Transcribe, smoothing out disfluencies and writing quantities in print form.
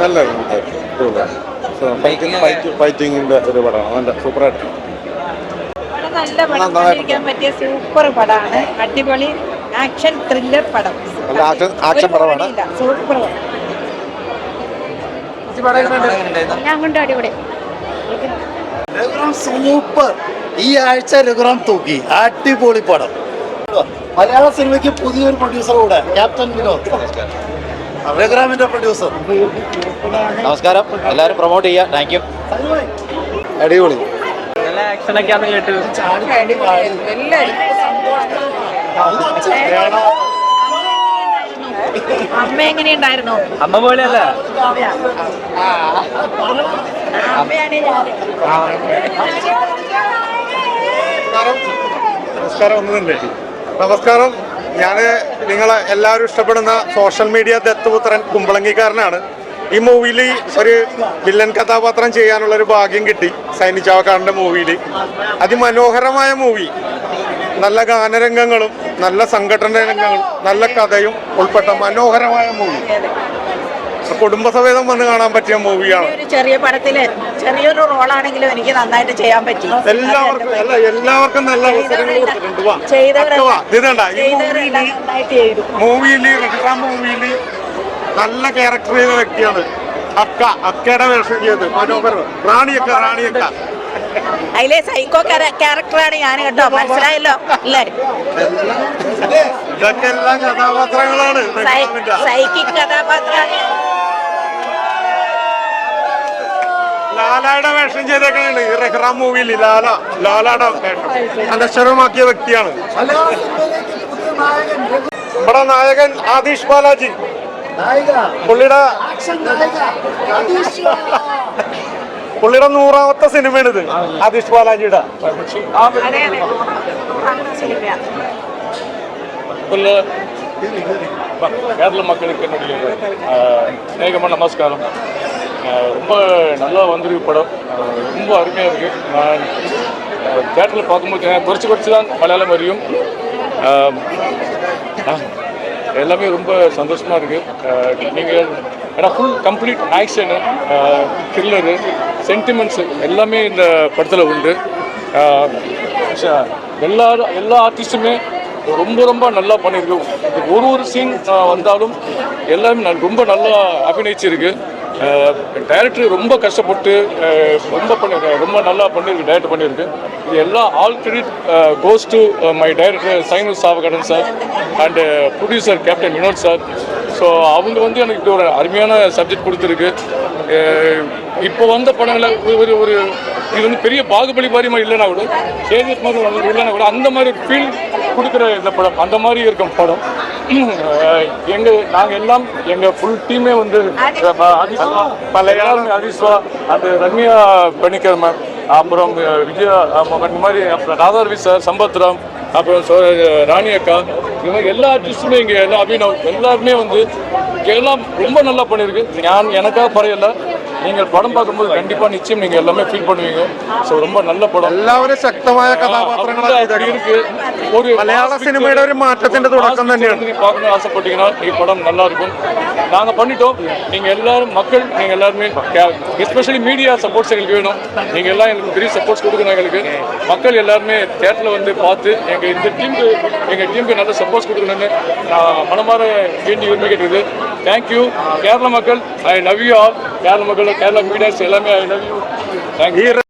നല്ല ഫൈറ്റിങ്ങിന്റെ ഒരു പടമാണ്. നല്ല സൂപ്പറായിട്ട് നല്ല പടം കണ്ടിരിക്കാൻ പറ്റിയ സൂപ്പർ പടമാണ്. അടിപൊളി ആക്ഷൻ ത്രില്ലർ പടം. നല്ല ആക്ഷൻ പടമാണ്. സൂപ്പർ ഞാൻ കൊണ്ട് അടിപൊളി സൂപ്പർ. ഈ ആഴ്ച രഘുറാം തൂക്കി. അടിപൊളി പടം. മലയാള സിനിമയ്ക്ക് പുതിയൊരു പ്രൊഡ്യൂസർ കൂടെ, ക്യാപ്റ്റൻ വിനോദ്, രഘുറാമിന്റെ പ്രൊഡ്യൂസർ. നമസ്കാരം, എല്ലാവരും പ്രൊമോട്ട് ചെയ്യാം. Thank you. അടിപൊളി നല്ല ആക്ഷനൊക്കെയാണെന്ന് കേട്ടു. അമ്മ എങ്ങനെയുണ്ടായിരുന്നു? അമ്മ പോലെയല്ല. നമസ്കാരം. ഒന്നുമില്ലേ? നമസ്കാരം. ഞാൻ നിങ്ങളെ എല്ലാവരും ഇഷ്ടപ്പെടുന്ന സോഷ്യൽ മീഡിയ ദത്തുപുത്രൻ കുമ്പളങ്ങിക്കാരനാണ്. ഈ മൂവിയിൽ ഒരു വില്ലൻ കഥാപാത്രം ചെയ്യാനുള്ളൊരു ഭാഗ്യം കിട്ടി. സൈനി ചാവക്കാടിൻ്റെ മൂവിയിൽ അതിമനോഹരമായ മൂവി. നല്ല ഗാനരംഗങ്ങളും നല്ല സംഘടന രംഗങ്ങളും നല്ല കഥയും ഉൾപ്പെട്ട മനോഹരമായ മൂവി. കുടുംബസമേതം വന്ന് കാണാൻ പറ്റിയ മൂവിയാണ്. ചെറിയ പടത്തില് ചെറിയൊരു റോളാണെങ്കിലും എനിക്ക് നന്നായിട്ട് ചെയ്യാൻ പറ്റി. എല്ലാവർക്കും നല്ല അവസരങ്ങൾ കൊടുത്തിട്ടുണ്ട്. മൂവിയിൽ നല്ല ക്യാരക്ടർ ചെയ്ത വ്യക്തിയാണ് അക്കയുടെ വേഷം ചെയ്ത് മനോഹരം. റാണിയക്ക അതിലെ സൈക്കോ ക്യാരക്ടറാണ് ഞാൻ കേട്ടോ. മനസ്സിലായല്ലോ അല്ലേ? ഇതൊക്കെ എല്ലാം കഥാപാത്രങ്ങളാണ്. സൈക്കിക് കഥാപാത്രമാണ്. ലാലയുടെ വേഷം ചെയ്തേക്കാണ് ഈ റഹ്റാം മൂവിയിൽ. ലാലയുടെ വേഷം അനശ്വരമാക്കിയ വ്യക്തിയാണ്. നമ്മുടെ നായകൻ ആദിഷ് ബാലാജി. പുള്ളിയുടെ 100ാമത്തെ സിനിമയാണിത്. ആദിഷ് ബാലാജിയുടെ கேரள மக்களுக்கு என்னுடைய அநேகமான நமஸ்காரம். ரொம்ப நல்லா வந்திருக்கு படம். ரொம்ப அருமையாக இருக்குது. நான் தேட்டரில் பார்க்கும்போது குறைச்சி தான் மலையாளம் அறியும். எல்லாமே ரொம்ப சந்தோஷமாக இருக்குது. நீங்கள் ஏன்னா full complete action, thriller, sentiments எல்லாமே இந்த படத்தில் உண்டு. எல்லா ஆர்டிஸ்ட்டுமே ரொம்ப நல்லா பண்ணியிருக்கு. ஒரு சீன் வந்தாலும் எல்லாமே ரொம்ப நல்லா அபிநயிச்சிருக்கு. டைரக்டர் ரொம்ப கஷ்டப்பட்டு ரொம்ப நல்லா பண்ணியிருக்கு. டைரக்ட் பண்ணியிருக்கு. இது எல்லாம் all credit goes to my director Sainu Chavakkadan sir and producer captain Vinod sir. So அவங்க வந்து எனக்கு இது ஒரு அருமையான சப்ஜெக்ட் கொடுத்துருக்கு. இப்போ வந்த படங்களை ஒரு இது வந்து பெரிய பாகுபலி மாதிரி இல்லைனா கூட, சேவியஸ் மாதிரி இல்லைனா கூட அந்த மாதிரி ஒரு ஃபீல் கொடுக்குற இந்த படம் அந்த மாதிரி இருக்கும் படம். நாங்கள் எல்லாம் எங்கள் ஃபுல் டீமே வந்து எல்லாருமே அதிஸ்வா அந்த ரம்யா பணிக்கர் மேம், அப்புறம் விஜயா இந்த மாதிரி, அப்புறம் ராதாரவி சார், சம்பத்ராம், அப்புறம் ராணி அக்கா, இந்த மாதிரி எல்லா ஆர்டிஸ்ட்டுமே இங்கே எல்லாம் அபிநவ் எல்லாருமே வந்து எல்லாம் ரொம்ப நல்லா பண்ணியிருக்கு. எனக்காக பரையல, நீங்கள் படம் பார்க்கும்போது கண்டிப்பாக நிச்சயம் நீங்கள் எல்லாமே ஃபீல் பண்ணுவீங்க. ஸோ ரொம்ப நல்ல படம். എല്ലാവരും ശക്തമായ കഥാപാത്രങ്ങളാണ് இருக்கு. ஒரு മലയാള സിനിമയുടെ ഒരു മാറ്റത്തിന്റെ തുടക്കം തന്നെയാണ്. பார்க்கணும்னு ஆசைப்பட்டீங்கன்னா படம் நல்லா இருக்கும். நாங்கள் பண்ணிட்டோம். நீங்கள் எல்லாரும் மக்கள், நீங்கள் எல்லாருமே எஸ்பெஷலி மீடியா சப்போர்ட்ஸ் எங்களுக்கு வேணும். நீங்கள் எல்லாம் எங்களுக்கு பெரிய சப்போர்ட்ஸ் கொடுக்கணும். எங்களுக்கு மக்கள் எல்லாருமே தேட்டரில் வந்து பார்த்து எங்கள் டீமுக்கு நல்ல சப்போர்ட்ஸ் கொடுக்கணும்னு நான் மனமாற வேண்டி விரும்பி கேட்டுருது. தேங்க்யூ கேரள மக்கள். I love you all. Kerala மக்கள், கேரளா மீடியாஸ் எல்லாமே ஐ லவ் யூ. தேங்க்யூ.